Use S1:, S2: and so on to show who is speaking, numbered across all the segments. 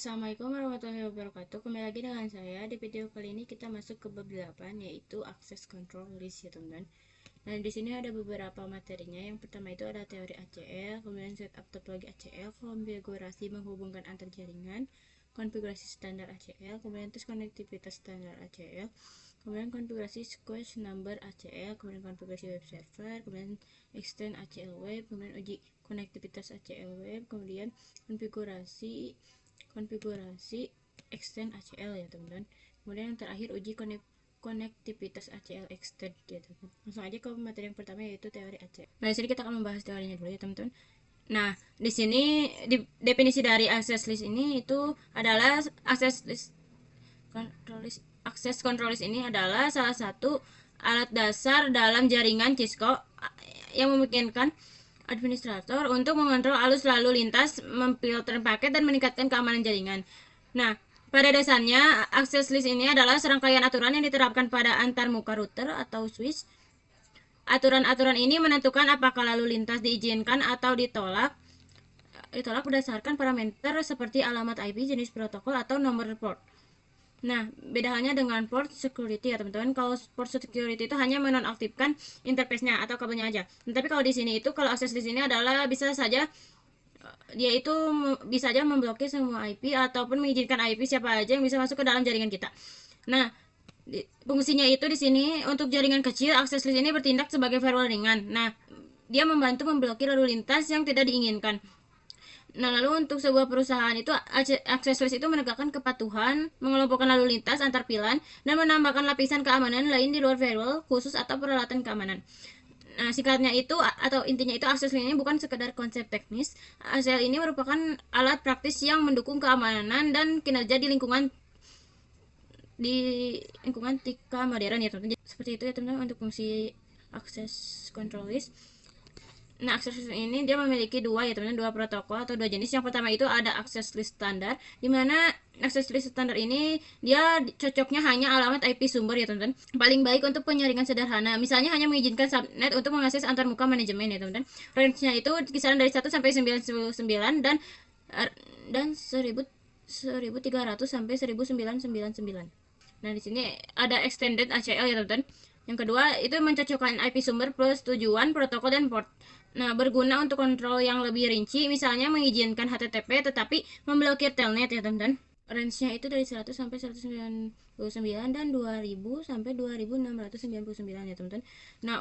S1: Assalamualaikum warahmatullahi wabarakatuh. Kembali lagi dengan saya. Di video kali ini kita masuk ke bab 8, yaitu access control list ya teman-teman. Nah, di sini ada beberapa materinya. Yang pertama itu ada teori ACL, kemudian setup topologi ACL, konfigurasi menghubungkan antar jaringan, konfigurasi standar ACL, kemudian terus konektivitas standar ACL, kemudian konfigurasi squash number ACL, kemudian konfigurasi web server, kemudian extend ACL web, kemudian uji konektivitas ACL web, kemudian konfigurasi extend ACL ya teman-teman. Kemudian yang terakhir uji konektivitas ACL extend ya teman-teman. Langsung aja ke materi yang pertama, yaitu teori ACL. Nah, di sini kita akan membahas teorinya dulu ya teman-teman. Nah, di sini definisi dari access list ini itu adalah access control list ini adalah salah satu alat dasar dalam jaringan Cisco yang memungkinkan administrator untuk mengontrol arus lalu lintas, memfilter paket, dan meningkatkan keamanan jaringan. Nah, pada dasarnya, access list ini adalah serangkaian aturan yang diterapkan pada antarmuka router atau switch. Aturan-aturan ini menentukan apakah lalu lintas diizinkan atau ditolak berdasarkan parameter seperti alamat IP, jenis protokol, atau nomor port. Nah, beda halnya dengan port security ya teman-teman. Kalau port security itu hanya menonaktifkan interface-nya atau kabelnya aja. Tapi kalau di sini itu, kalau akses di sini adalah bisa saja dia itu bisa aja memblokir semua IP ataupun mengizinkan IP siapa aja yang bisa masuk ke dalam jaringan kita. Nah, fungsinya itu di sini untuk jaringan kecil, akses list ini bertindak sebagai firewall ringan. Nah, dia membantu memblokir lalu lintas yang tidak diinginkan. Nah, lalu untuk sebuah perusahaan itu, access list itu menegakkan kepatuhan, mengelompokkan lalu lintas antar pilan, dan menambahkan lapisan keamanan lain di luar firewall khusus atau peralatan keamanan. Nah, singkatnya itu atau intinya itu, access list ini bukan sekedar konsep teknis. ACL ini merupakan alat praktis yang mendukung keamanan dan kinerja di lingkungan TIKA modern ya teman-teman. Seperti itu ya teman-teman untuk fungsi access control list. Nah, access list ini dia memiliki dua ya teman-teman, dua protokol atau dua jenis. Yang pertama itu ada access list standar, di mana access list standar ini dia cocoknya hanya alamat IP sumber ya teman-teman. Paling baik untuk penyaringan sederhana. Misalnya hanya mengizinkan subnet untuk mengakses antarmuka manajemen ya teman-teman. Range-nya itu kisaran dari 1 sampai 99 dan 1300 sampai 1999. Nah, di sini ada extended ACL ya teman-teman. Yang kedua itu mencocokkan IP sumber plus tujuan, protokol, dan port. Nah, berguna untuk kontrol yang lebih rinci, misalnya mengizinkan HTTP tetapi memblokir telnet ya teman-teman. Range-nya itu dari 100 sampai 199 dan 2000 sampai 2699 ya teman-teman. Nah,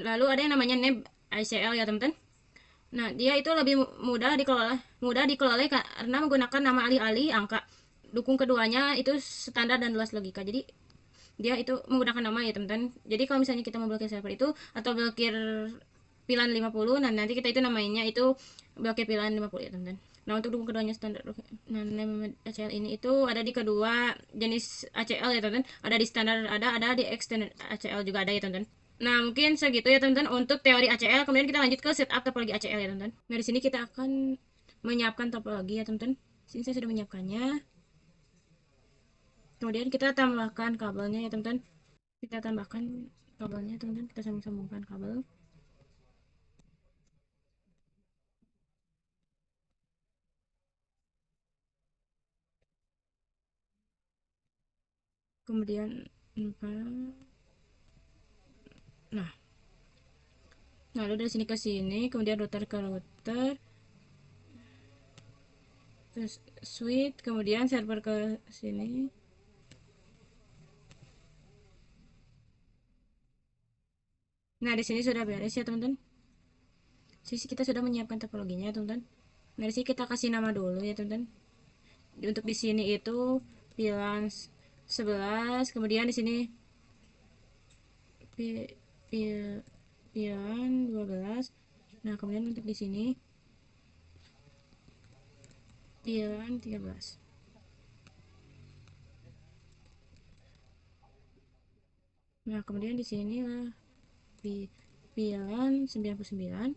S1: lalu ada yang namanya NAB ICL ya teman-teman. Nah, dia itu lebih mudah dikelola karena menggunakan nama alih-alih angka. Dukung keduanya itu standar dan luas logika. Jadi dia itu menggunakan nama ya teman-teman. Jadi kalau misalnya kita memblokir server itu atau blokir pilan 50, nah nanti kita itu namanya itu blokir pilan 50 ya teman-teman. Nah, untuk dukung keduanya standar. Nah, nama ACL ini itu ada di kedua jenis ACL ya teman-teman. Ada di standar, ada di extended ACL juga ada ya teman-teman. Nah, mungkin segitu ya teman-teman untuk teori ACL. Kemudian kita lanjut ke setup topologi ACL ya teman-teman. Nah, di sini kita akan menyiapkan topologi ya teman-teman. Sini saya sudah menyiapkannya. Kemudian kita tambahkan kabelnya ya teman-teman. Kita tambahkan kabelnya teman-teman. Kita sambung-sambungkan kabel. Kemudian nah, lalu dari sini ke sini, kemudian router ke router, terus switch, kemudian server ke sini. Nah, di sini sudah beres ya teman-teman. Sisi kita sudah menyiapkan topologinya teman-teman. Nah, di sini kita kasih nama dulu ya teman-teman. Untuk di sini itu pilan 11, kemudian di sini pilan 12. Nah, kemudian untuk di sini pilan 13. Nah, kemudian di sini lah pilan 99.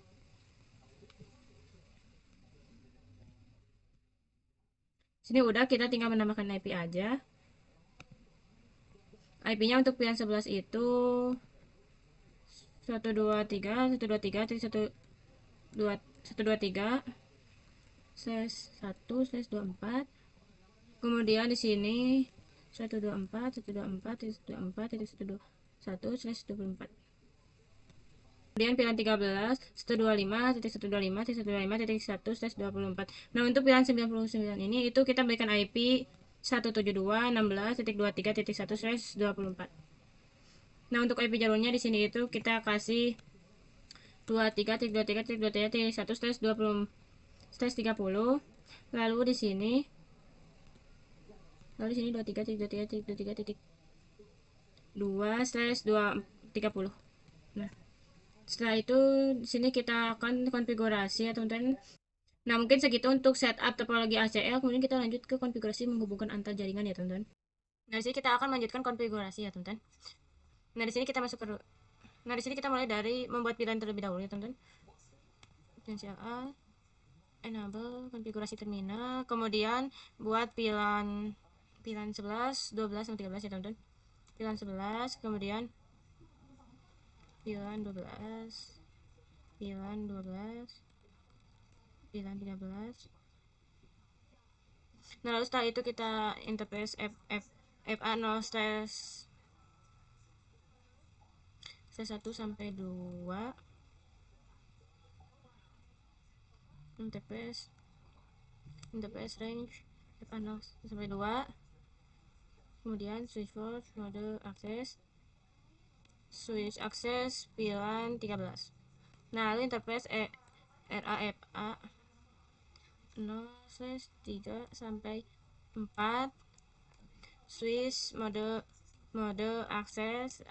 S1: Sini udah, kita tinggal menambahkan IP aja. IP-nya untuk pilan 11 itu 123 123 123 1/24. Kemudian di sini 124 kemudian pilihan 13 125.125.125.1/24. Nah, untuk pilihan 99 ini itu kita berikan IP 172.16.23.1/24. Nah, untuk IP jalurnya di sini itu kita kasih 23.23.23.1/30. Lalu di sini 23.23.23.2/230. Nah, setelah itu di sini kita akan konfigurasi ya teman-teman. Nah, mungkin segitu untuk setup topologi ACL. Kemudian kita lanjut ke konfigurasi menghubungkan antar jaringan ya teman-teman. Nah, di sini kita akan melanjutkan konfigurasi ya teman-teman. Nah, di sini kita masuk ke Nah, di sini kita mulai dari membuat pilihan terlebih dahulu ya teman-teman. Potensial A, enable konfigurasi terminal, kemudian buat pilihan 11, 12 sama 13 ya teman-teman. Pilihan 11, kemudian pilihan 12, pilihan 12, pilihan 13. Nah, lalu setelah itu kita interface FA0 slash 1 sampai 2, interface range FA0 sampai 2, kemudian switchboard mode switch akses pilihan 13. Nah, lalu interface RAFA 0/3 sampai 4, switch mode akses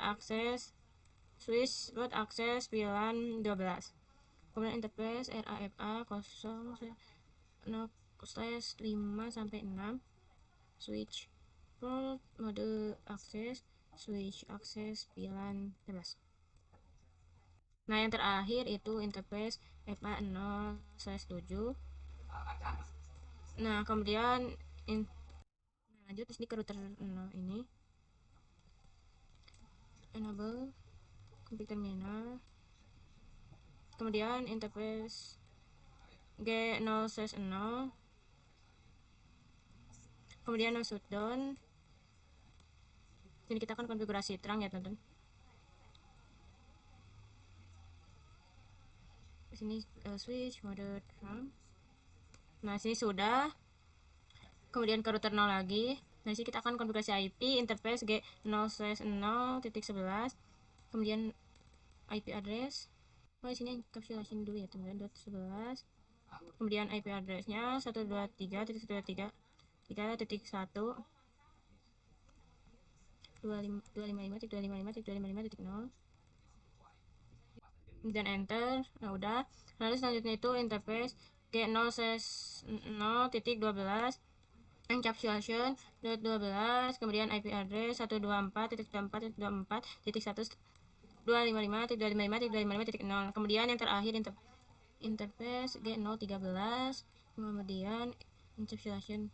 S1: switch board akses pilihan 12. Kemudian interface RAFA 0/5 sampai 6, switch board mode akses switch akses pilihan 11. Nah, yang terakhir itu interface FA 0/7. Nah, kemudian lanjut di sini ke router 0 ini enable config terminal, kemudian interface G0/0, kemudian no shutdown. Sini kita akan konfigurasi terang ya teman-teman. Di sini switch mode terang. Nah, sini sudah. Kemudian ke router 0 lagi. Nah, sini kita akan konfigurasi IP interface G0/0.11, kemudian IP address. Oh, di sini encapsulation dulu ya teman-teman, .11. Kemudian IP addressnya 123.1.3.1 255.255.255.0, dan enter. Nah, udah. Lalu selanjutnya itu interface G0/0.12 encapsulation .12, kemudian IP address 124.24.1.255.255.0, kemudian yang terakhir interface G013, kemudian encapsulation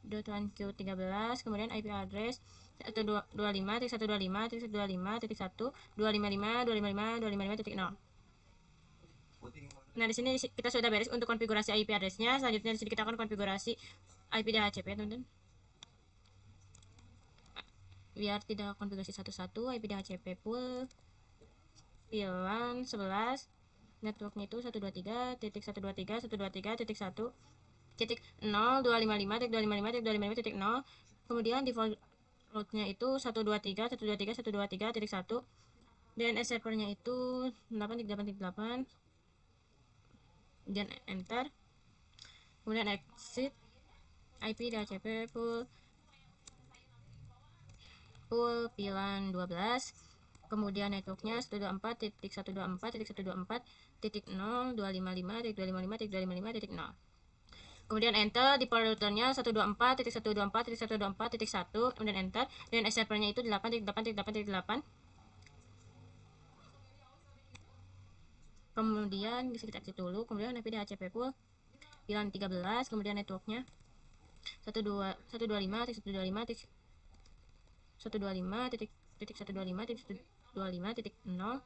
S1: .1Q13, kemudian IP address 125.125.1.255.1 Nah, di sini kita sudah beres untuk konfigurasi IP addressnya. Selanjutnya di sini kita akan konfigurasi IP DHCP teman-teman. Biar tidak konfigurasi satu-satu, IP DHCP full pilihan 11, networknya itu 123.123.123.0.0, kemudian default rootnya itu 123.123.123.1, DNS servernya itu 8.8.8, dan enter. Kemudian exit IP DHCP full pilihan 12, kemudian networknya 124.124.1.255.255.255.0, kemudian enter. Di routernya 124.124.1.1, kemudian enter. Dan servernya itu 8.8.8.8. kemudian bisa kita exit dulu. Kemudian IP DHCP full pilihan 13, kemudian networknya 125.125.125.125.125.0,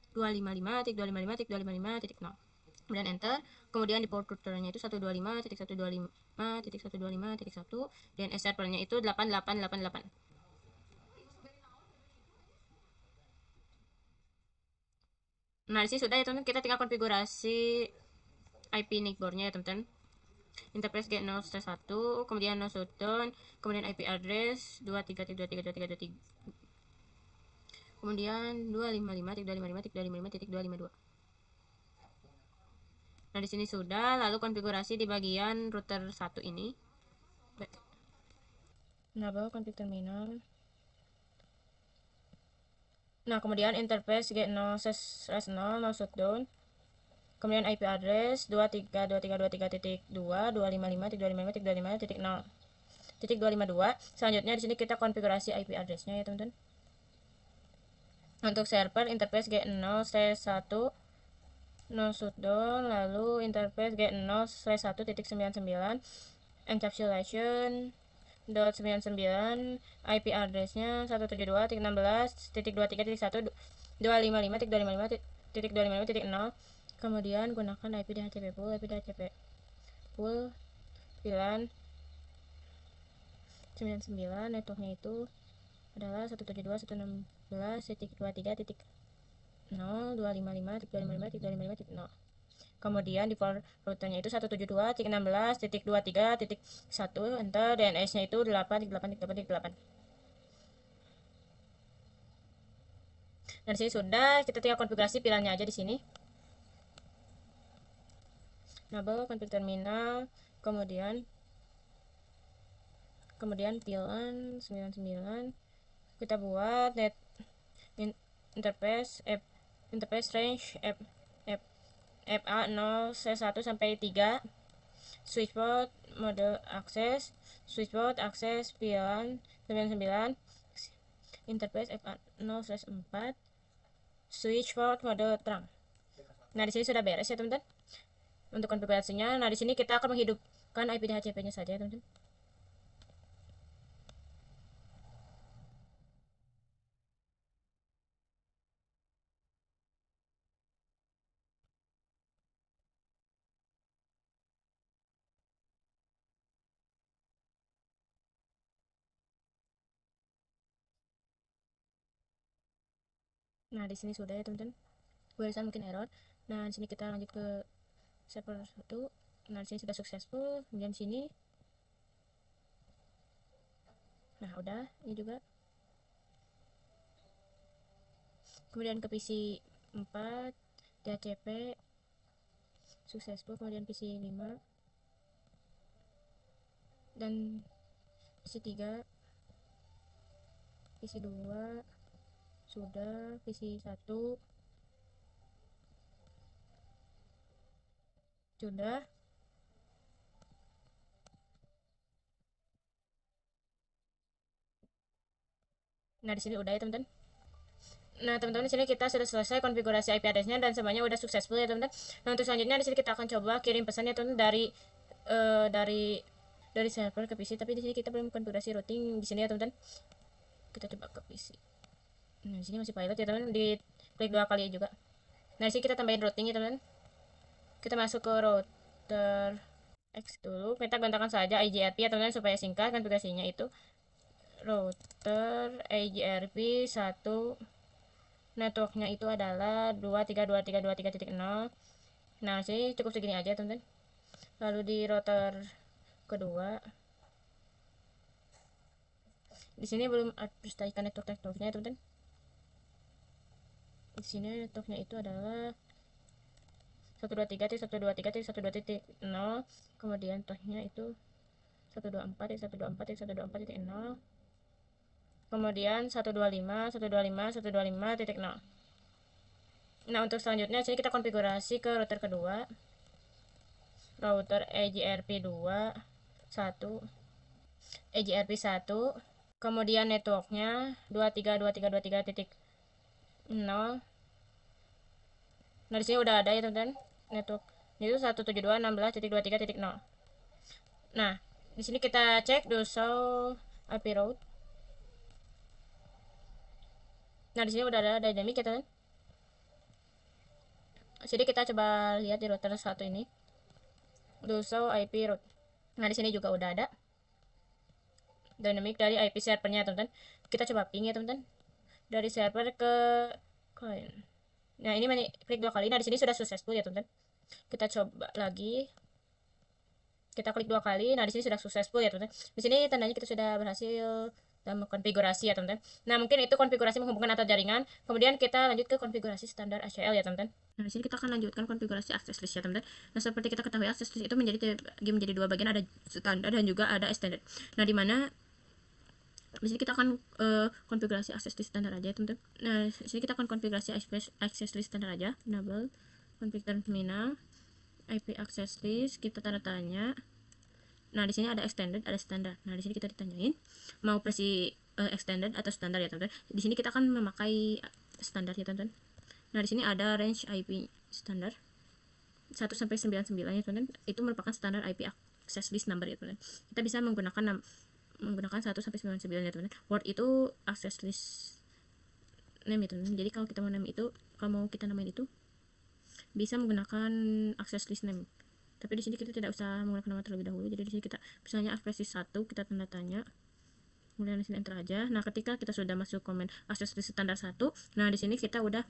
S1: 255.255.255.0, kemudian enter. Kemudian di port routernya itu 125.125.125.1 dan servernya itu 8888. Nah, di sini sudah ya teman-teman, kita tinggal konfigurasi IP NIC boardnya ya teman-teman. Interface G0/1, kemudian no shutdown, kemudian IP address 233.233.233, kemudian 255.255.255.252. Nah, di sini sudah, lalu konfigurasi di bagian router 1 ini. Enable config terminal. Nah, kemudian interface G0/0 no shutdown. Kemudian IP address 23.233.2.255.255.255.0.252. Selanjutnya di sini kita konfigurasi IP addressnya ya teman-teman. Untuk server interface G0/1 no shutdown, lalu interface G0/1.99 encapsulation .99, IP addressnya 172.16.23.1.255.255.255.0. Kemudian gunakan IP DHCP pool VLAN 99, networknya itu adalah 172.168.23.0.255.255.255.0. Kemudian di port routernya itu 172.16.23.1, enter. DNS-nya itu 8.8.8.8. Dan di sini sudah, kita tinggal konfigurasi VLAN-nya aja di sini. Enable config terminal, kemudian VLAN 99. Kita buat net interface range FA0/1 sampai 3. Switchboard mode akses, VLAN 99, interface FA0/4, switchboard mode terang. Nah, di sini sudah beres ya teman-teman untuk konfigurasinya. Nah, di sini kita akan menghidupkan IP DHCP-nya saja ya teman-teman. Nah, di sini sudah ya teman-teman. Barusan mungkin error. Nah, di sini kita lanjut ke server 1. Nah, di sini sudah successful. Kemudian di sini. Nah, udah ini juga. Kemudian ke PC 4 DHCP successful, kemudian PC 5 dan PC 3, PC 2 sudah, PC 1 sudah. Nah, di sini udah ya teman-teman. Nah, teman-teman, di sini kita sudah selesai konfigurasi IP address-nya dan semuanya udah successful ya teman-teman. Nah, untuk selanjutnya di sini kita akan coba kirim pesan ya teman-teman dari server ke PC, tapi di sini kita belum konfigurasi routing di sini ya teman-teman. Kita coba ke PC. Nah, di sini masih pilot ya teman-teman, di klik 2 kali juga. Nah, di sini kita tambahin routing ya teman-teman. Kita masuk ke router X dulu, kita gantakan saja IGRP ya teman-teman supaya singkat konfigurasinya itu. Router IGRP 1, networknya itu adalah 23.232.3.0. Nah, sih cukup segini aja teman-teman. Lalu di router kedua, di sini belum harus tarikan networknya teman-teman. Di sini networknya itu adalah 123.123.123.0, kemudian networknya itu 124.124.124.0, kemudian 125.125.125.0. Nah, untuk selanjutnya sini kita konfigurasi ke router kedua, router EGRP 2 1, EGRP 1, kemudian networknya 23.23.23.0. Nah, di sini udah ada ya teman-teman, network itu 172.16.23.0. Nah, di sini kita cek do show IP route. Nah, di sini udah ada dynamic ya teman. Jadi kita coba lihat di router satu ini, Doso IP route. Nah, di sini juga udah ada dynamic dari IP servernya, teman-teman. Kita coba ping ya, teman-teman. Dari server ke client. Nah, ini klik 2 kali. Nah, di sini sudah successful ya, teman-teman. Kita coba lagi. Kita klik 2 kali. Nah, di sini sudah successful ya, teman-teman. Di sini tandanya kita sudah berhasil dalam konfigurasi ya, teman-teman. Nah, mungkin itu konfigurasi menghubungkan antar jaringan. Kemudian kita lanjut ke konfigurasi standar ACL ya, teman-teman. Nah, di sini kita akan lanjutkan konfigurasi access list ya, teman-teman. Nah, seperti kita ketahui, access list itu menjadi dua bagian, ada standar dan juga ada extended. Nah, di mana di sini kita akan konfigurasi access list standar aja, teman-teman. Nah, di sini kita akan konfigurasi access list standar aja. Enable config terminal IP access list, kita tanda tanya. Nah, di sini ada extended, ada standar. Nah, di sini kita ditanyain mau versi extended atau standar ya, teman-teman. Di sini kita akan memakai standar ya, teman-teman. Nah, di sini ada range IP standar 1 sampai 99 ya, teman-teman. Itu merupakan standar IP access list number ya, teman-teman. Kita bisa menggunakan 1 sampai 99 ya, teman-teman. Word itu access list name ya, teman-teman. Jadi kalau kita mau name itu, kalau mau kita namain itu bisa menggunakan access list name. Tapi di sini kita tidak usah menggunakan nama terlebih dahulu. Jadi di sini kita misalnya access list 1, kita tanda tanya. Kemudian di sini enter aja. Nah, ketika kita sudah masuk komen access list standar 1, nah di sini kita udah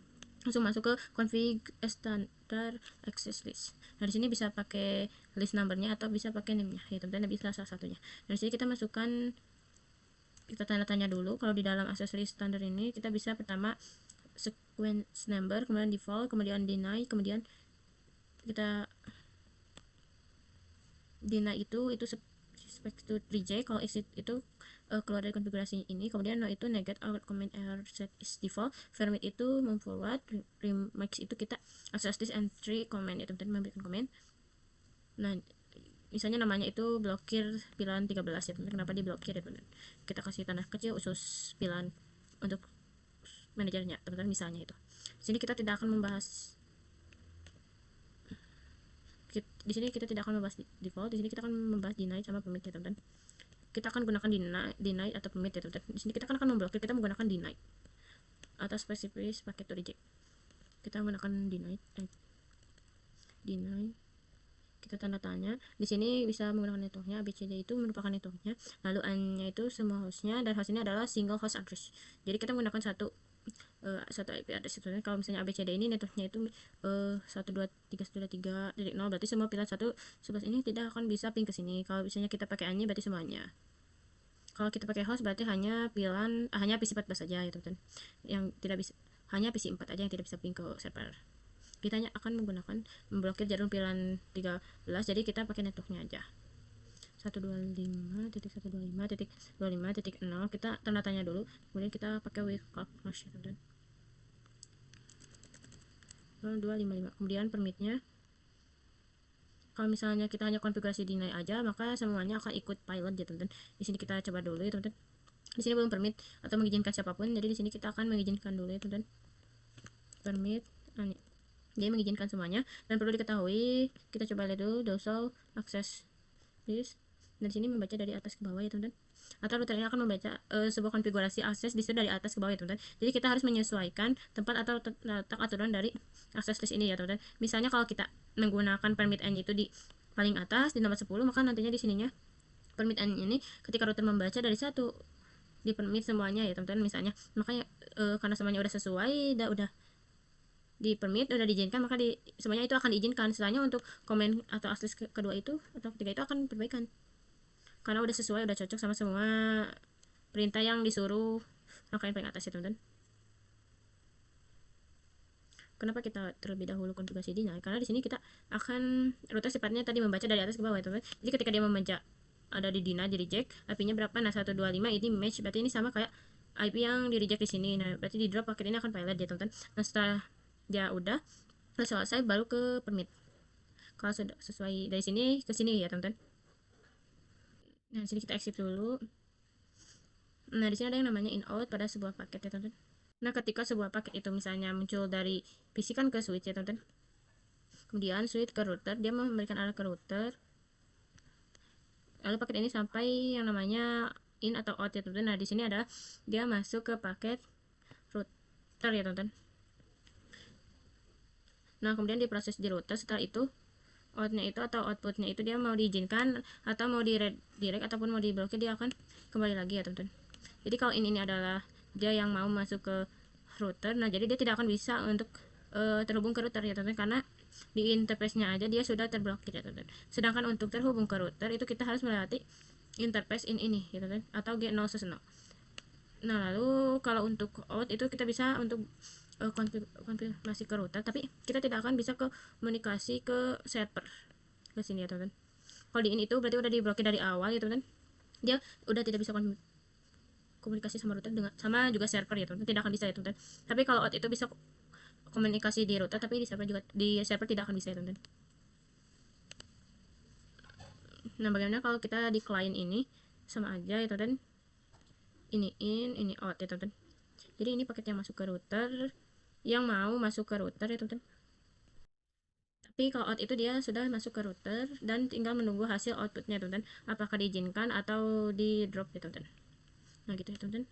S1: langsung masuk ke config standar access list. Nah, di sini bisa pakai list numbernya atau bisa pakai name-nya. Ya, teman-teman, bisa salah satunya. Nah, di sini kita masukkan, kita tanda tanya dulu. Kalau di dalam access list standar ini kita bisa pertama sequence number, kemudian default, kemudian deny, kemudian kita deny itu suspect to reject, kalau exit itu keluar dari konfigurasi ini, kemudian no itu negate our comment error set is default, permit itu move forward, remix itu kita access this entry comment ya, teman-teman, memberikan komen. Nah, misalnya namanya itu blokir pilihan 13 ya, teman-teman. Kenapa diblokir ya, teman-teman? Kita kasih tanda kecil khusus pilihan untuk manajernya, teman-teman, misalnya itu. Di sini kita tidak akan membahas, di sini kita tidak akan membahas default, di sini kita akan membahas deny sama permit ya, teman-teman. Kita akan gunakan deny atau permit ya, teman-teman. Di sini kita akan memblokir, kita menggunakan deny atau specific paket to reject. Kita menggunakan deny, kita tanda tanya. Di sini bisa menggunakan networknya. ABCD itu merupakan networknya, lalu N-nya itu semua hostnya, dan host ini adalah single host address. Jadi kita menggunakan satu IP address. Kalau misalnya ABCD ini networknya itu 123.123.0, berarti semua pilihan 111 ini tidak akan bisa ping ke sini. Kalau misalnya kita pakai N-nya berarti semuanya. Kalau kita pakai host berarti hanya PC 14 saja ya, teman-teman. Yang tidak bisa, hanya PC 4 aja yang tidak bisa ping ke server. Kita hanya akan memblokir jarum pilihan 13, jadi kita pakai networknya aja. 125.125.25.0 kita tanda tanya dulu, kemudian kita pakai wclock hash, teman-teman. 255, kemudian permitnya, kalau misalnya kita hanya konfigurasi deny aja, maka semuanya akan ikut pilot ya, teman-teman. Di sini kita coba dulu ya, teman-teman. Di sini belum permit atau mengizinkan siapapun, jadi di sini kita akan mengizinkan dulu ya, teman-teman. Permit, dia mengizinkan semuanya, dan perlu diketahui, kita coba lihat dulu Doso access list. Dan sini membaca dari atas ke bawah ya, teman-teman. Atau router ini akan membaca sebuah konfigurasi akses list dari atas ke bawah ya, teman-teman. Jadi kita harus menyesuaikan tempat atau letak aturan dari akses list ini ya, teman-teman. Misalnya kalau kita menggunakan permit n itu di paling atas di nomor 10, maka nantinya di sininya permit n ini ketika router membaca dari 1 di permit semuanya ya, teman-teman, misalnya. Makanya karena semuanya udah sesuai, udah di permit, udah diizinkan, maka semuanya itu akan diizinkan. Setelahnya untuk komen atau akses kedua itu atau ketiga itu akan perbaikan, karena udah sesuai, udah cocok sama semua perintah yang disuruh angka yang paling atas ya, teman-teman. Kenapa kita terlebih dahulu konfigurasi deny? Karena di sini kita akan router sifatnya tadi membaca dari atas ke bawah ya, teman-teman. Jadi ketika dia membaca ada di deny, di reject, IP-nya berapa? Nah, 125 ini match, berarti ini sama kayak IP yang di reject di sini. Nah, berarti di drop paket ini akan pilot ya, teman-teman. Nah, setelah dia udah selesai, baru ke permit. Kalau sudah sesuai dari sini ke sini ya, teman-teman. Nah, di sini kita exit dulu. Nah, di sini ada yang namanya in out pada sebuah paket ya, teman-teman. Nah, ketika sebuah paket itu misalnya muncul dari PC kan ke switch ya, teman-teman. Kemudian switch ke router, dia memberikan arah ke router. Lalu paket ini sampai yang namanya in atau out ya, teman-teman. Nah, di sini ada dia masuk ke paket router ya, teman-teman. Nah, kemudian diproses di router. Setelah itu outnya itu atau outputnya itu dia mau diizinkan atau mau di redirect ataupun mau diblokir, dia akan kembali lagi ya teman-teman. Jadi kalau ini adalah dia yang mau masuk ke router, nah jadi dia tidak akan bisa untuk terhubung ke router ya teman-teman, karena di interface-nya aja dia sudah terblokir ya teman-teman. Sedangkan untuk terhubung ke router itu kita harus melewati interface ini ya teman-teman, atau G010. Nah, lalu kalau untuk out itu kita bisa untuk konfirmasi ke router, tapi kita tidak akan bisa komunikasi ke server ke sini ya teman-teman. Kalau di in itu berarti udah diblokir dari awal ya teman-teman, dia udah tidak bisa komunikasi sama router dengan sama juga server ya teman-teman, tidak akan bisa ya teman-teman. Tapi kalau out itu bisa komunikasi di router, tapi di server juga, di server tidak akan bisa ya teman-teman. Nah, bagaimana kalau kita di client ini sama aja ya teman-teman, ini in, ini out ya teman-teman. Jadi ini paket yang masuk ke router, yang mau masuk ke router ya teman-teman. Tapi kalau out itu dia sudah masuk ke router dan tinggal menunggu hasil outputnya teman-teman, apakah diizinkan atau di drop ya teman-teman. Nah gitu ya teman-teman.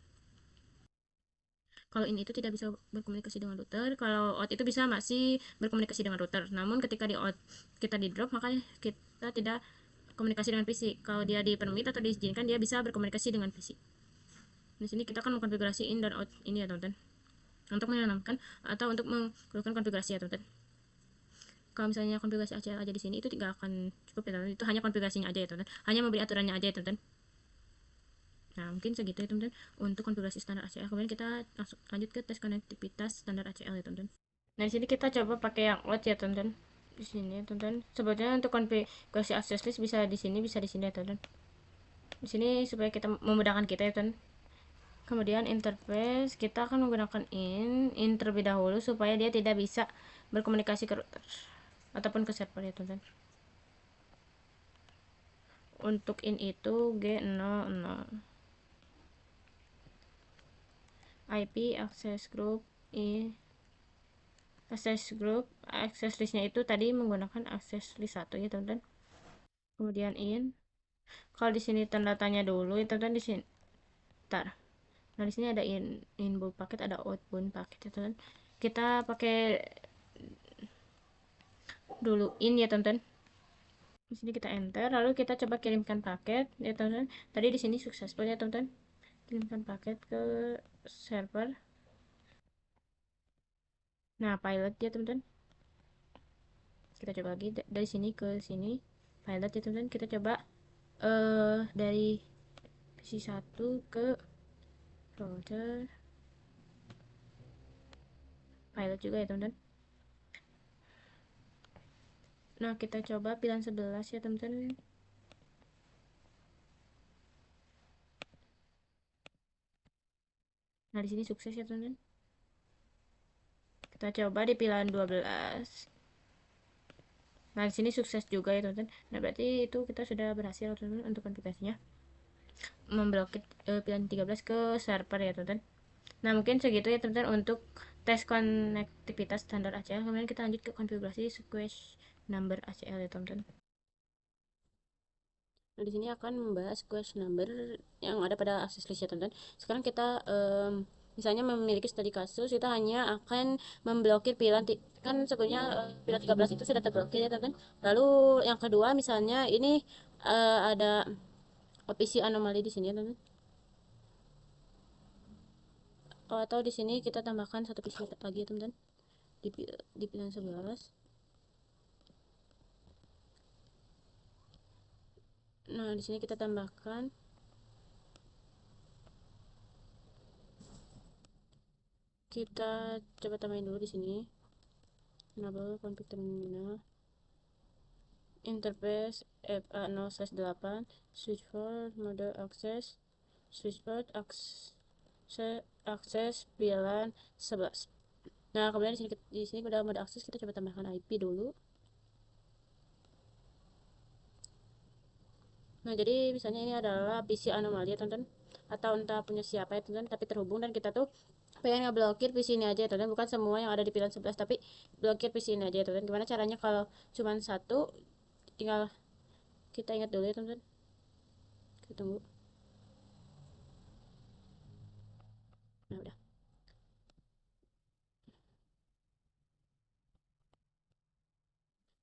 S1: Kalau ini itu tidak bisa berkomunikasi dengan router, kalau out itu bisa masih berkomunikasi dengan router. Namun ketika di out kita di drop, maka kita tidak komunikasi dengan PC. Kalau dia di permit atau diizinkan, dia bisa berkomunikasi dengan PC. Di sini kita akan mengkonfigurasi in dan out ini ya teman-teman, untuk menanamkan atau untuk melakukan konfigurasi ya teman-teman. Kalau misalnya konfigurasi ACL aja di sini itu tidak akan cukup ya teman-teman. Itu hanya konfigurasinya aja ya teman-teman, hanya memberi aturannya aja ya teman-teman. Nah, mungkin segitu ya teman-teman untuk konfigurasi standar ACL. Kemudian kita langsung lanjut ke tes konektivitas standar ACL ya teman-teman. Nah, di sini kita coba pakai yang out ya teman-teman. Di sini ya teman-teman. Sebetulnya untuk konfigurasi access list bisa di sini, bisa di sini ya teman-teman. Di sini supaya kita memudahkan kita ya teman-teman. Kemudian interface kita akan menggunakan in terlebih dahulu supaya dia tidak bisa berkomunikasi ke router ataupun ke server ya teman-teman. Untuk in itu G00, IP access group, access group, access listnya itu tadi menggunakan access list 1 ya teman-teman. Kemudian in, kalau di sini tanda tanya dulu ya teman-teman, di sini tar. Nah, di sini ada inbound paket, ada outbound paket ya teman-teman. Kita pakai dulu in ya teman-teman. Di sini kita enter, lalu kita coba kirimkan paket ya teman-teman. Tadi di sini successful ya teman-teman, kirimkan paket ke server. Nah, pilot ya teman-teman, kita coba lagi dari sini ke sini, pilot ya teman-teman. Kita coba dari PC 1 ke router, pilot juga ya teman-teman. Nah, kita coba pilihan 11 ya teman-teman. Nah, di sini sukses ya teman-teman. Kita coba di pilihan 12. Nah, di sini sukses juga ya teman-teman. Nah, berarti itu kita sudah berhasil teman-teman untuk konfigurasinya, memblokir pilihan 13 ke server ya teman-teman. Nah, mungkin segitu ya teman-teman untuk tes konektivitas standar ACL. Kemudian kita lanjut ke konfigurasi squash number ACL ya teman-teman. Nah, di sini akan membahas squash number yang ada pada akses list ya teman-teman. Sekarang kita misalnya memiliki studi kasus, kita hanya akan memblokir pilihan kan sebetulnya pilihan 13 itu sudah terblokir ya teman-teman. Lalu yang kedua misalnya ini ada OPC anomali di sini ya teman-teman. Atau di sini kita tambahkan satu PC lagi ya teman-teman, di pilihan 11. Nah, di sini kita tambahkan, kita coba tambahin dulu di sini enable config terminal interface FA0/8 switchboard mode access switchboard akses pilihan 11. Nah, kemudian di sini pada mode akses kita coba tambahkan IP dulu. Nah, jadi misalnya ini adalah PC anomali ya teman-teman, atau entah punya siapa ya teman-teman, tapi terhubung dan kita tuh pengen ngeblokir PC ini aja ya teman-teman, bukan semua yang ada di pilihan 11, tapi blokir PC ini aja ya teman-teman. Gimana caranya kalau cuma satu? Tinggal kita ingat dulu ya teman-teman, kita tunggu. Nah, udah.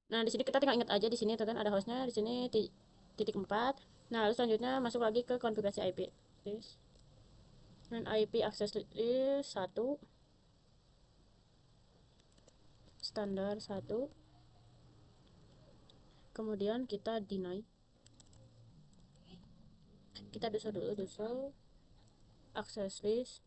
S1: Nah, di sini kita tinggal ingat aja di sini teman ada hostnya di sini titik 4. Nah, lalu selanjutnya masuk lagi ke konfigurasi IP. Dan IP akses list 1 standar 1. Kemudian kita deny. Kita dulu access list.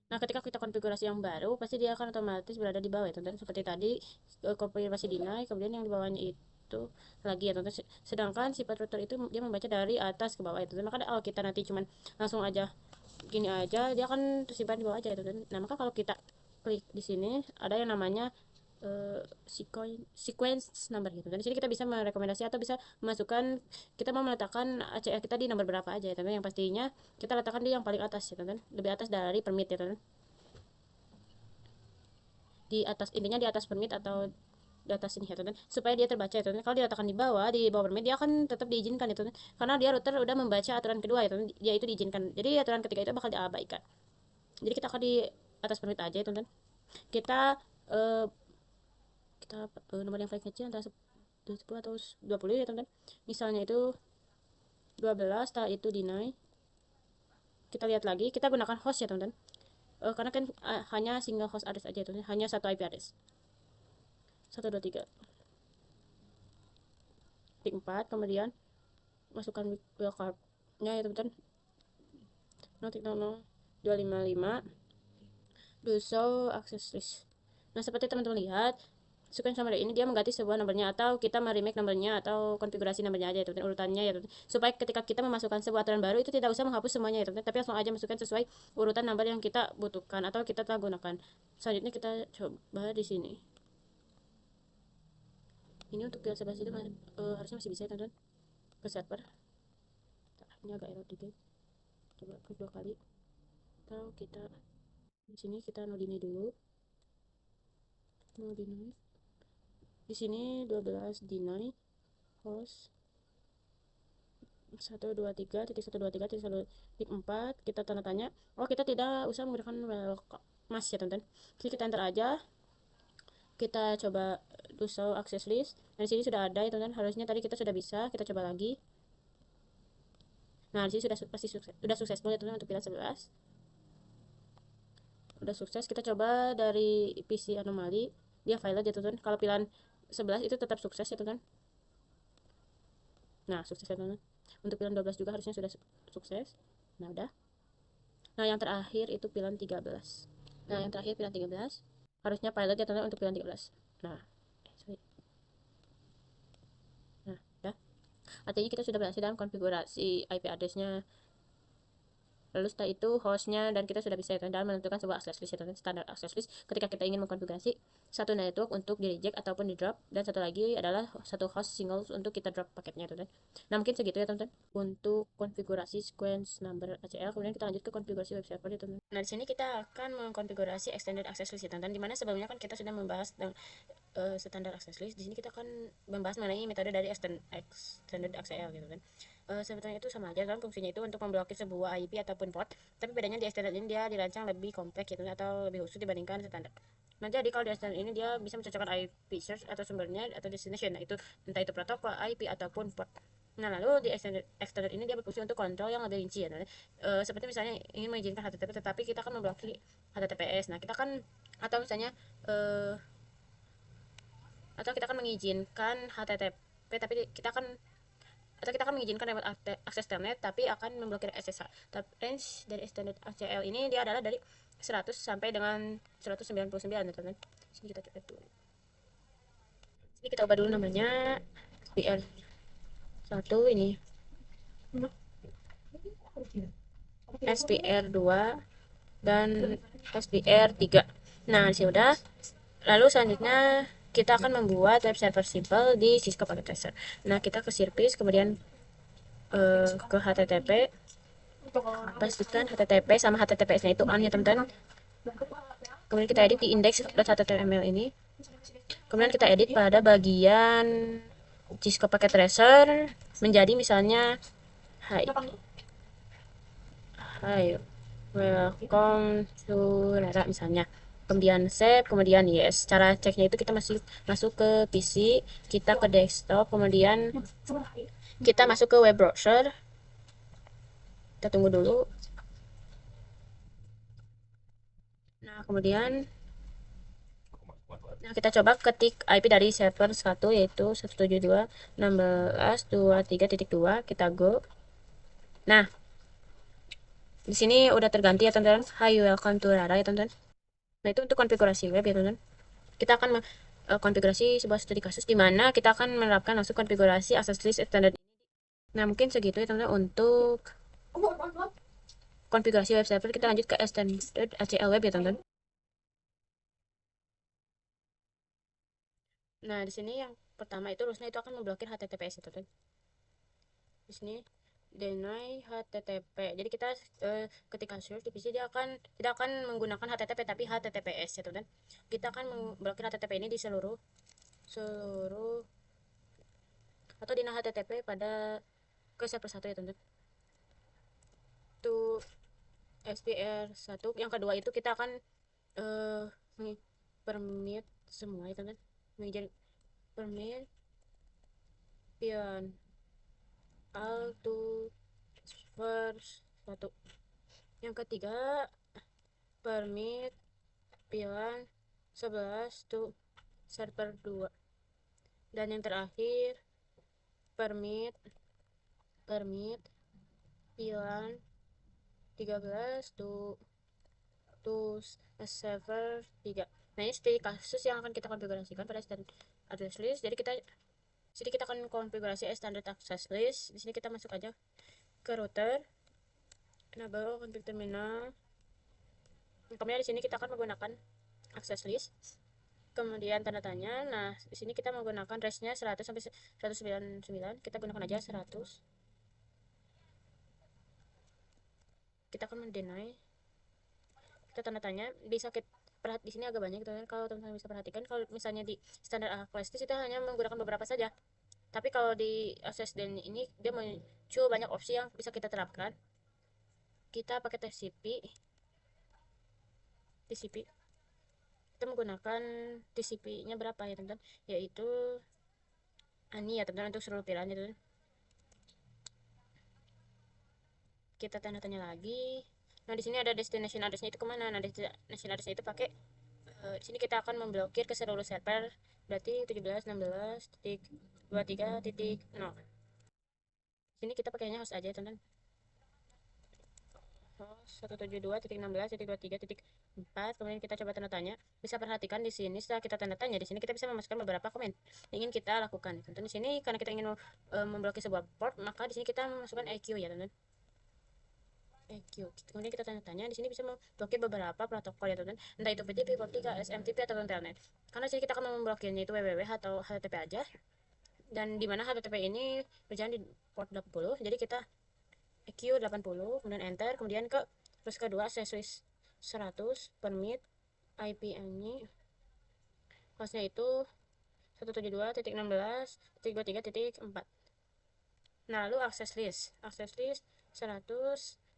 S1: Nah, ketika kita konfigurasi yang baru, pasti dia akan otomatis berada di bawah ya, teman-teman. Seperti tadi, konfigurasi deny, kemudian yang di bawahnya itu lagi ya, teman-teman. Sedangkan sifat router itu dia membaca dari atas ke bawah ya, teman-teman. Maka kalau kita nanti cuman langsung aja gini aja, dia akan tersimpan di bawah aja ya, teman-teman. Nah, maka kalau kita klik di sini, ada yang namanya sequence number gitu. Dan di sini kita bisa merekomendasi atau bisa memasukkan, kita mau meletakkan ACL kita di nomor berapa aja ya teman. Yang pastinya kita letakkan di yang paling atas ya teman, lebih atas dari permit ya teman. Di atas, intinya di atas permit atau di atas ini ya teman, supaya dia terbaca ya teman. Kalau diletakkan di bawah permit, dia akan tetap diizinkan ya teman, karena dia router udah membaca aturan kedua ya teman, dia itu diizinkan. Jadi aturan ketiga itu bakal diabaikan. Jadi kita akan di atas permit aja ya teman. Kita nomor yang flag-nya antara 10 atau 20 ya teman-teman. Misalnya itu 12, setelah itu deny. Kita lihat lagi, kita gunakan host ya teman-teman. Karena kan hanya single host address aja teman-teman, hanya satu IP address. 123 titik 4, kemudian masukkan wildcard-nya ya teman-teman. 0.00255 do show access list. Nah, seperti teman-teman lihat, sequence number ini dia mengganti sebuah nomornya, atau kita meremake nomornya atau konfigurasi nomornya aja ya teman, urutannya ya teman, supaya ketika kita memasukkan sebuah aturan baru itu tidak usah menghapus semuanya ya teman, tapi langsung aja masukkan sesuai urutan nomor yang kita butuhkan atau kita telah gunakan. Selanjutnya kita coba di sini. Ini untuk pilihan 11 itu harusnya masih bisa ya teman, ke server. Ini agak error dikit, coba klik 2 kali, atau kita di sini kita no deny dulu. No deny di sini 12 deny host 123.123.1.4, kita tanda tanya. Kita tidak usah menggunakan welcome mas ya teman-teman, jadi kita enter aja. Kita coba do show access list. Nah, di sini sudah ada ya teman-teman, harusnya tadi kita sudah bisa. Kita coba lagi. Nah, di sini sudah successful ya teman-teman untuk pilihan 11. Udah sukses. Kita coba dari PC anomali, dia failed ya teman-teman. Kalau pilihan 11 itu tetap sukses ya teman-teman. Nah, sukses ya teman-teman. Untuk pilihan 12 juga harusnya sudah sukses. Nah, udah. Nah, yang terakhir itu pilihan 13. Nah, yang terakhir pilihan 13 harusnya pilot ya teman-teman untuk pilihan 13. Nah, udah. Artinya kita sudah berhasil dalam konfigurasi IP address-nya. Lalu setelah itu hostnya, dan kita sudah bisa ya, dalam menentukan sebuah access list ya teman, standar access list ketika kita ingin mengkonfigurasi satu network untuk di reject ataupun di drop, dan satu lagi adalah satu host single untuk kita drop paketnya teman. Nah, mungkin segitu ya teman-teman untuk konfigurasi sequence number ACL. Kemudian kita lanjut ke konfigurasi web server ya teman. Nah, di sini kita akan mengkonfigurasi extended access list ya teman-teman, dimana sebelumnya kan kita sudah membahas standar access list. Di sini kita akan membahas mengenai metode dari extended ACL gitu kan. Sebetulnya itu sama aja dalam fungsinya itu untuk memblokir sebuah IP ataupun port, tapi bedanya di extended ini dia dirancang lebih kompleks gitu atau lebih khusus dibandingkan standar. Nah, jadi kalau di extended ini dia bisa mencocokkan IP source atau sumbernya atau destination, nah itu entah itu protokol, IP ataupun port. Nah, lalu di extended ini dia berfungsi untuk kontrol yang lebih rinci ya. Seperti misalnya ingin mengizinkan HTTP tetapi kita akan memblokir HTTPS. Nah, kita kan atau misalnya atau kita akan mengizinkan HTTP tapi kita akan mengizinkan lewat akses telnet tapi akan memblokir SSH. Tapi range dari extended ACL ini dia adalah dari 100 sampai dengan 199 teman-teman. Sini kita coba dulu. Sini kita ubah dulu namanya SPR 1 ini. SPR 2 dan SPR 3. Nah, sini udah. Lalu selanjutnya kita akan membuat web server simple di Cisco Packet Tracer. Nah, kita ke service, kemudian ke HTTP, pastikan HTTP sama HTTPS nya itu on ya teman-teman. Kemudian kita edit di index.html ini, kemudian kita edit pada bagian Cisco Packet Tracer menjadi misalnya hi welcome to Rara misalnya. Kemudian save, kemudian yes. Cara ceknya itu kita masih masuk ke PC, kita ke desktop, kemudian kita masuk ke web browser. Kita tunggu dulu. Nah, kemudian kita coba ketik IP dari server 1 yaitu 172.16.23.2. Kita go. Nah, di sini udah terganti ya teman-teman. Hi, welcome to Rara ya teman-teman. Nah, itu untuk konfigurasi web ya teman-teman. Kita akan konfigurasi sebuah studi kasus di mana kita akan menerapkan langsung konfigurasi access list standard. Nah, mungkin segitu ya teman-teman untuk konfigurasi web server. Kita lanjut ke standard ACL web ya teman-teman. Nah, di sini yang pertama itu rulesnya itu akan memblokir HTTPS ya teman-teman. Di sini deny HTTP. Jadi kita ketika search di PC dia akan tidak akan menggunakan HTTP tapi HTTPS ya teman-teman. Kita akan memblokir HTTP ini di seluruh atau deny HTTP pada ke server 1 ya teman-teman. Itu SPR1. Yang kedua itu kita akan uh, permit semua ya teman-teman. Menjadi permit pion all to first 1. Yang ketiga permit pion 11 to server 2. Dan yang terakhir permit pion 13 to server 3. Nah, ini studi kasus yang akan kita konfigurasikan pada standard address list. Jadi kita akan konfigurasi standard access list. Di sini kita masuk aja ke router, enable config terminal. Kemudian di sini kita akan menggunakan access list. Kemudian tanda tanya. Nah, di sini kita menggunakan range-nya 100 sampai 199. Kita gunakan aja 100. Kita akan mendeny. Kita tanda tanya. Bisa kita di sini agak banyak teman-teman. Kalau teman-teman bisa perhatikan, kalau misalnya di standar access list kita hanya menggunakan beberapa saja. Tapi kalau di access dan ini dia muncul banyak opsi yang bisa kita terapkan. Kita pakai TCP. Kita menggunakan TCP-nya berapa ya teman-teman? Yaitu ANI ya teman-teman, untuk seluruh pilihan ya teman-teman. Kita tanda tanya lagi. Nah, di sini ada destination address-nya itu kemana? Nah, destination address-nya itu pakai di sini kita akan memblokir ke seluruh server, berarti 17.16.23.0. Sini kita pakainya host aja teman-teman. Host 172.16.23.4. Kemudian kita coba tanda tanya. Bisa perhatikan di sini setelah kita tanda tanya, di sini kita bisa memasukkan beberapa komen yang ingin kita lakukan. Tentu di sini karena kita ingin memblokir sebuah port, maka di sini kita memasukkan EQ ya teman-teman. EQ. Kemudian kita tanya-tanya, di sini bisa memblokir beberapa protokol ya teman-teman, entah itu PTP, POP3, SMTP atau Telnet. Karena di sini kita akan memblokirnya itu www atau HTTP aja. Dan di mana HTTP ini berjalan di port 80. Jadi kita EQ 80, kemudian enter, kemudian terus kedua seswis 100 permit IP ini hostnya itu 172.16.23.4. Nah, lalu access list 100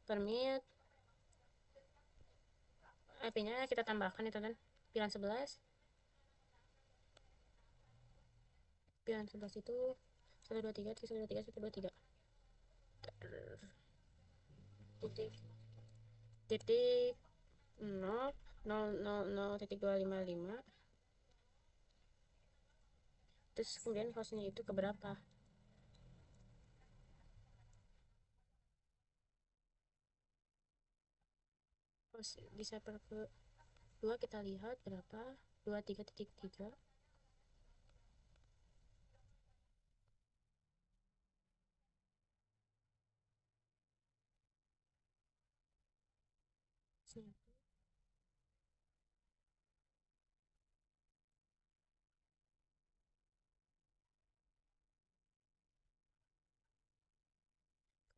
S1: permit IP-nya kita tambahkan itu kan pilihan 11. Pilihan 11 itu 123 titik 0.255. Terus kemudian hostnya itu keberapa? Host di server ke 2 kita lihat berapa? 23.3.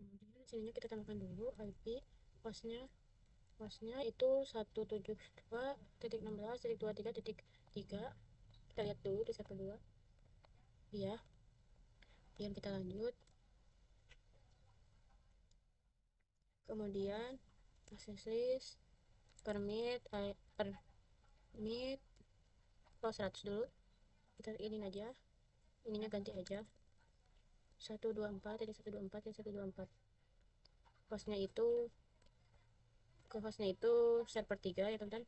S1: Kemudian sininya kita tambahkan dulu IP hostnya itu 172.16.23.3. Kita lihat dulu di server 2 ya. Kemudian kita lanjut, kemudian access list, permit, permit, 100 dulu, kita ini aja, ininya ganti aja 124 jadi 124 jadi 124. Hostnya itu server 3 ya teman-teman.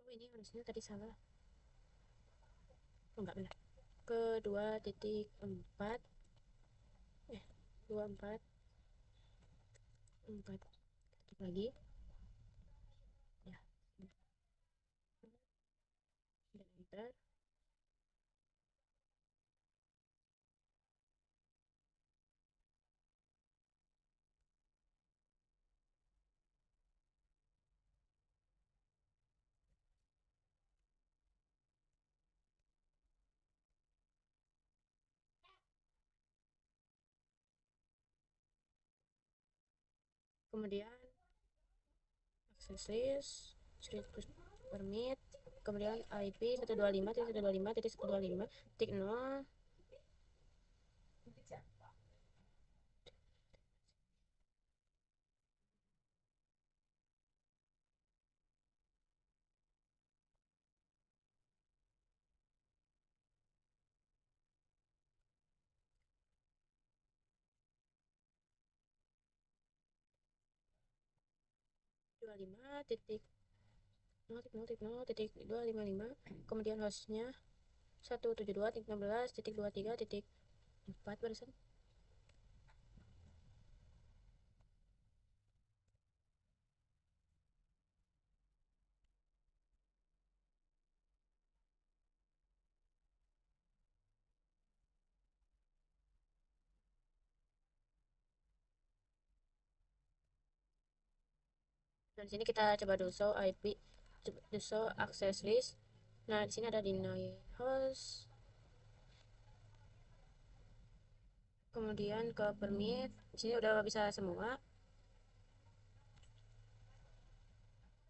S1: Oh ini harusnya tadi salah, oh enggak benar, ke 2.4 24 4 ketik lagi ya, dan enter. Kemudian access list, script permit, kemudian IP 125.125.125.0. 25.0.0.255, kemudian hostnya 172.16.23.4 barusan. Nah, di sini kita coba do show IP, do show access list. Nah, di sini ada deny host. Kemudian ke permit. Di sini udah bisa semua.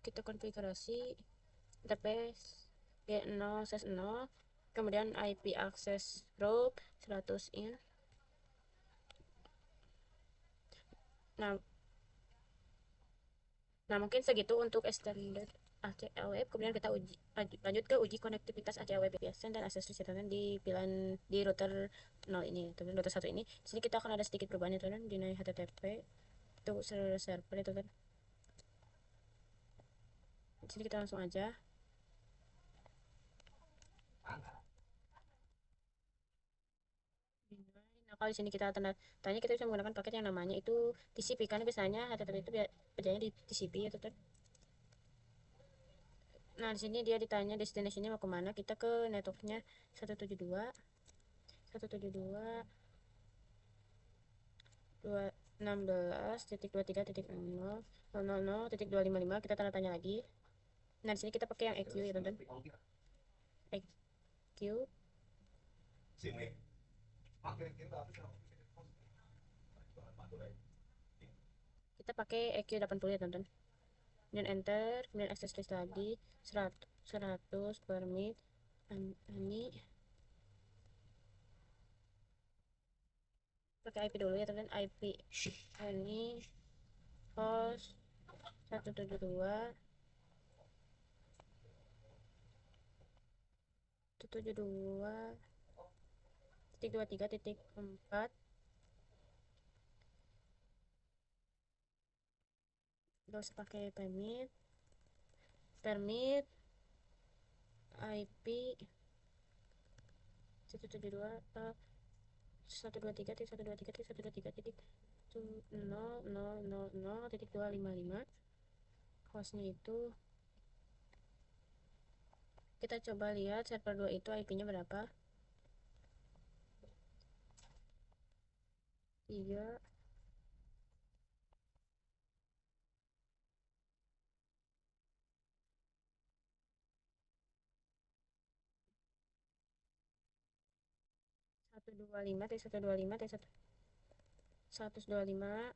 S1: Kita konfigurasi interface G0 0, kemudian IP access group 100 in. Nah, mungkin segitu untuk standar ACL web. Kemudian kita lanjut ke uji konektivitas ACL web VPN dan akses listener di pilihan di router 0 ini, teman, router 1 ini. Di sini kita akan ada sedikit perubahan ya teman, di HTTP itu server itu kan. Di sini kita langsung aja. Nah, kalau di sini kita tanya, kita bisa menggunakan paket yang namanya itu TCP, karena biasanya HTTP itu kerjanya di TCP ya teman. Nah, di sini dia ditanya destinasinya mau kemana, kita ke networknya 172 16.23.0.000.255, kita tanda tanya lagi. Nah, di sini kita pakai yang EQ ya teman-teman. EQ kita pakai EQ 80 ya teman-teman. Kemudian enter, kemudian access list tadi 100 permit ini pakai IP dulu ya teman-teman. IP ini host 172.23.4. Gak usah pakai permit IP 172 123.123.123.000.255. hostnya itu kita coba lihat server 2 itu IP-nya berapa. 3 125 T 125 T 125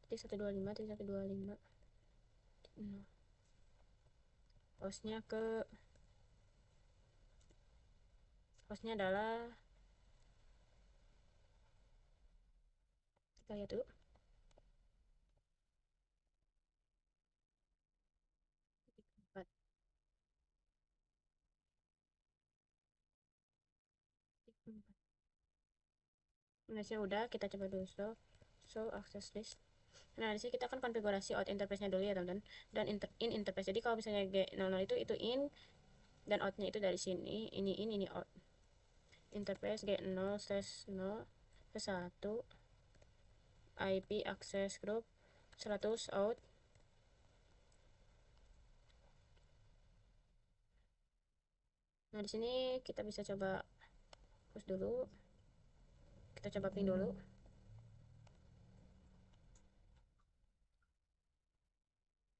S1: T 125 T 125. hostnya adalah, kita lihat dulu, empat. Nah, udah, kita coba dulu show access list. Nah, di sini kita akan konfigurasi out interface-nya dulu ya, teman-teman. Dan in interface. Jadi kalau misalnya G00 itu in, dan out-nya itu dari sini, ini in, ini out. Interface G0/0 ke 1 IP access group 100 out. Nah, di sini kita bisa coba push dulu. Kita coba ping dulu.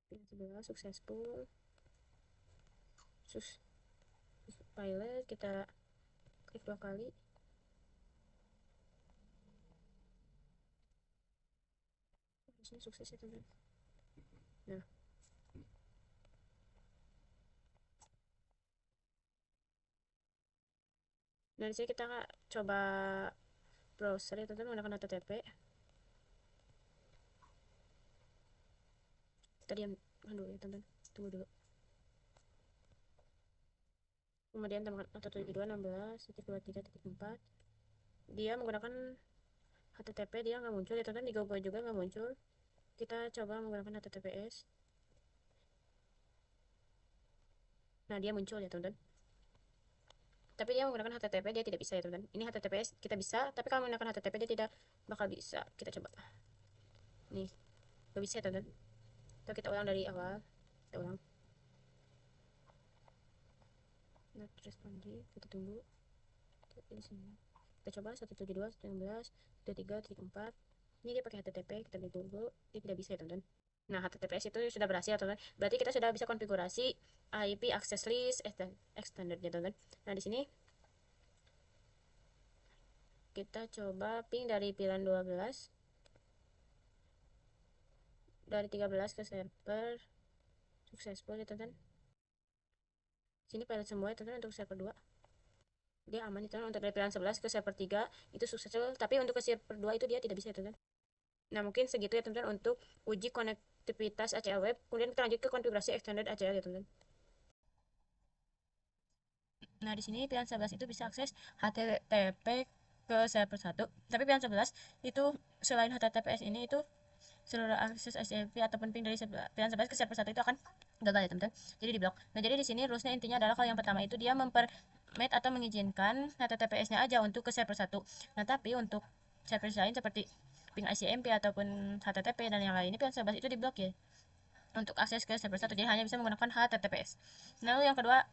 S1: Ping 11 successful. Pilot kita klik 2 kali. Di sini sukses ya, teman-teman. Nah, dari sini kita coba browser ya, teman-teman, menggunakan HTTP. Kita diam dulu ya, teman-teman. Tunggu dulu. Kemudian teman 172.16.23.4, dia menggunakan HTTP, dia nggak muncul ya, teman-teman. Di Google juga nggak muncul. Kita coba menggunakan HTTPS. Nah, dia muncul ya, teman-teman. Tapi dia menggunakan HTTP, dia tidak bisa ya, teman-teman. Ini HTTPS kita bisa, tapi kalau menggunakan HTTP dia tidak bakal bisa. Kita coba. Nih, nggak bisa ya, teman-teman. Kita ulang dari awal. Kita ulang. Not responding. Kita tunggu. Di sini. Kita coba 172.16.23.4. Ini dia pakai HTTP, kita tunggu. Dia tidak bisa ya, teman-teman. Nah, HTTPS itu sudah berhasil, teman-teman. Berarti kita sudah bisa konfigurasi IP access list extended-nya, teman-teman. Nah, di sini kita coba ping dari pilihan 12, dari 13 ke server successful ya, teman-teman. Sini pilot semua ya, teman-teman, untuk server 2. Dia aman ya, teman-teman. Untuk dari pilihan 11 ke server 3 itu successful, tapi untuk ke server 2 itu dia tidak bisa ya, teman-teman. Nah, mungkin segitu ya, teman-teman, untuk uji konektivitas ACL web. Kemudian kita lanjut ke konfigurasi extended ACL ya, teman-teman. Nah, di sini pilihan 11 itu bisa akses HTTP ke server 1. Tapi pilihan 11 itu selain HTTPS ini itu seluruh akses HTTP ataupun ping dari pilihan 11 ke server 1 itu akan gagal ya, teman-teman. Jadi di blok. Nah, jadi di sini rulesnya intinya adalah kalau yang pertama itu dia mempermit atau mengizinkan HTTPS-nya aja untuk ke server 1. Nah, tapi untuk server lain seperti ping ICMP ataupun HTTP dan yang lainnya pilihan 11 itu diblok ya untuk akses ke server 1. Jadi hanya bisa menggunakan HTTPS. Lalu yang kedua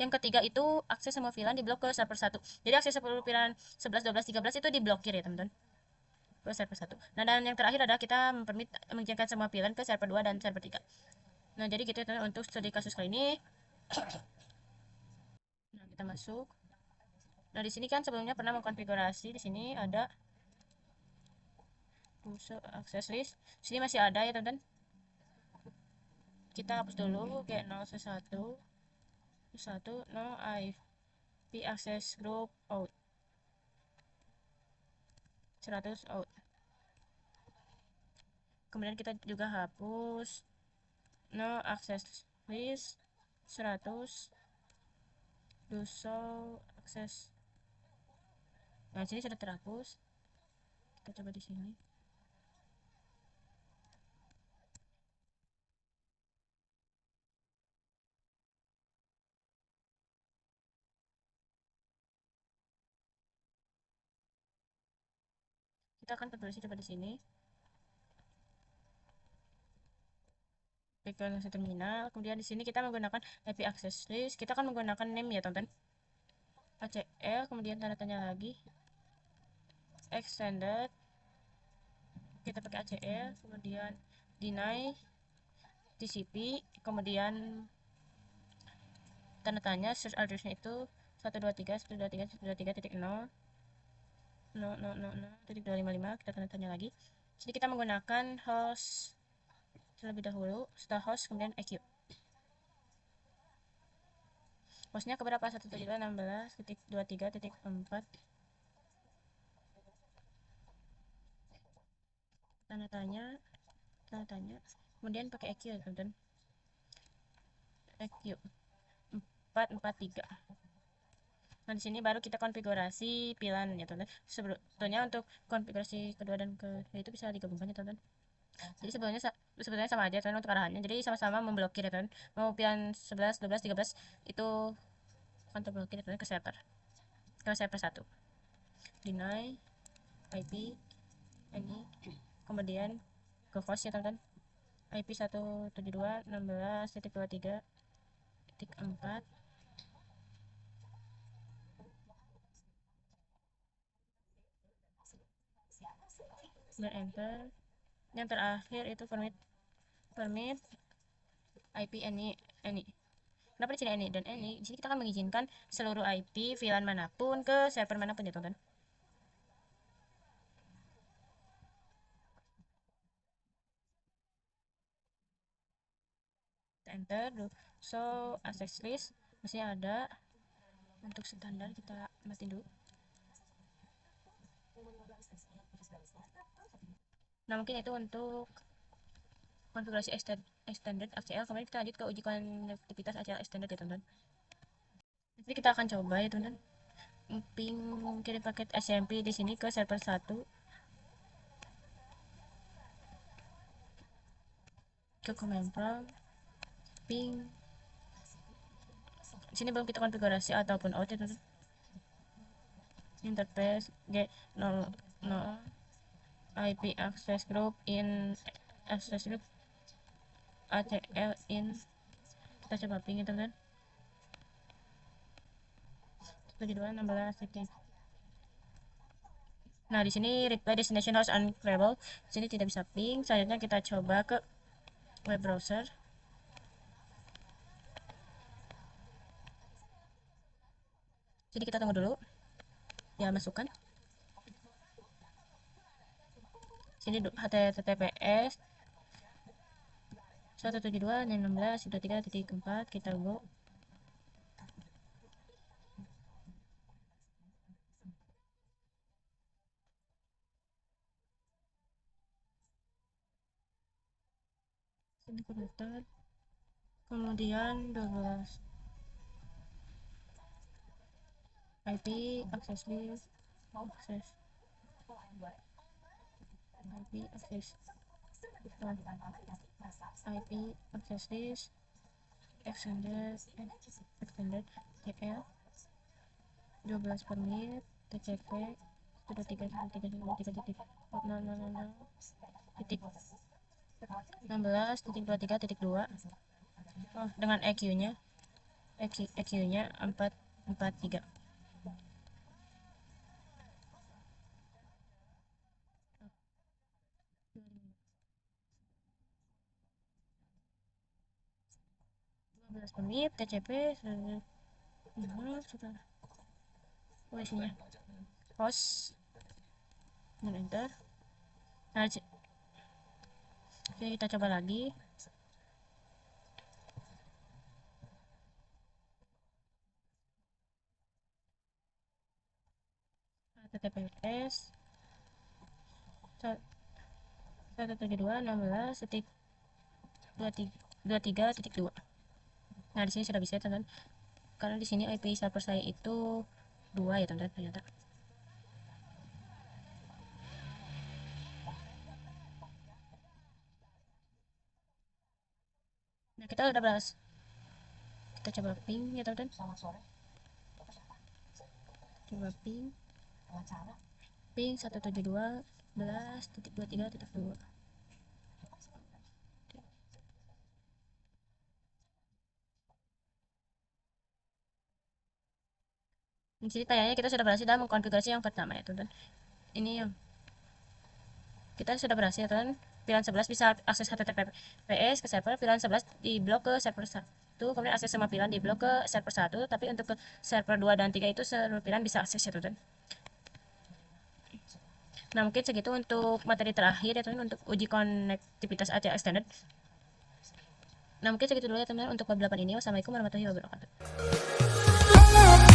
S1: yang ketiga itu akses semua VLAN diblok ke server 1. Jadi akses seluruh VLAN 11, 12, 13 itu diblokir ya, teman-teman, ke server 1. Nah, dan yang terakhir adalah kita mengizinkan semua VLAN ke server 2 dan server 3. Nah, jadi gitu ya, teman-teman, untuk studi kasus kali ini. Nah, kita masuk. Nah, di sini kan sebelumnya pernah mengkonfigurasi, di sini ada user access list. Di sini masih ada ya, teman-teman. Kita hapus dulu kayak 011 no IP access group out 100 out. Kemudian kita juga hapus no access list 100 do show access. Nah, sini sudah terhapus. Kita coba di sini. Kita akan konfigurasi coba di sini. Klik ke terminal. Kemudian di sini kita menggunakan IP access list. Kita akan menggunakan name ya, teman-teman. ACL, kemudian tanda tanya lagi. Extended. Kita pakai ACL, kemudian deny TCP, kemudian tanda tanya search addressnya itu 123.123.123.0 0.0.0.255. Kita tanda tanya lagi. Jadi kita menggunakan host terlebih dahulu, setelah host kemudian EQ. hostnya keberapa? 172.16.23.4 tanda tanya, kemudian pakai EQ ya teman-teman, EQ 443. Nah, di sini baru kita konfigurasi VLAN ya teman-teman. Sebetulnya untuk konfigurasi kedua dan ketiga itu bisa digabungkan ya teman-teman. Jadi sebetulnya sama aja teman untuk arahannya. Jadi sama-sama memblokir ya teman. Mau VLAN 11, 12, 13 itu akan terblokir ya teman ke server 1. Deny IP ini kemudian ke host ya teman-teman. IP 172.16.23.4 dan enter. Yang terakhir itu permit IP any. Kenapa di sini any dan any? Di sini kita akan mengizinkan seluruh IP VLAN manapun ke server manapun ya teman-teman. Enter dulu. So access list masih ada. Untuk standar kita matiin dulu. Nah, mungkin itu untuk konfigurasi extended ACL. Kemudian kita lanjut ke uji konektivitas ACL extended ya teman-teman. Jadi kita akan coba ya teman-teman, ping kirim paket SMP di sini ke server 1 ke command prompt ping. Di sini belum kita konfigurasi ataupun out ya teman-teman. Interface G00 IP access group in access group ACL in. Kita coba ping ya teman-teman. 72.16. Nah, di sini reply destination host unclarable. Di sini tidak bisa ping. Selanjutnya kita coba ke web browser. Jadi kita tunggu dulu. Ya, masukkan. Sini https 172.16.23.4 kita go. Sini komputer. Kemudian 12 IP access list access IP access IP access list extended TL 12 permit TCP 16.23.2 dengan EQ-nya 443. Permit TCP sudah isinya host dan enter. Nah, oke, kita coba lagi. https 172.16.23.2. Nah, di sini sudah bisa teman-teman. Karena di sini IP server saya itu 2 ya teman-teman ternyata. Nah, kita udah bahas. Kita coba ping ya teman-teman. Coba ping 172.11.23.2. Di sini tayangnya kita sudah berhasil dalam mengkonfigurasi yang pertama ya teman-teman. Ini yang kita sudah berhasil teman. Pilihan 11 bisa akses HTTPS ke server, pilihan 11 di blok ke server 1, kemudian akses semua pilihan di blok ke server 1, tapi untuk ke server 2 dan 3 itu seluruh pilihan bisa akses ya teman. Nah, mungkin segitu untuk materi terakhir ya teman untuk uji konektivitas ACL extended. Nah, mungkin segitu dulu ya teman untuk bab 8 ini. Wassalamualaikum warahmatullahi wabarakatuh.
S2: love.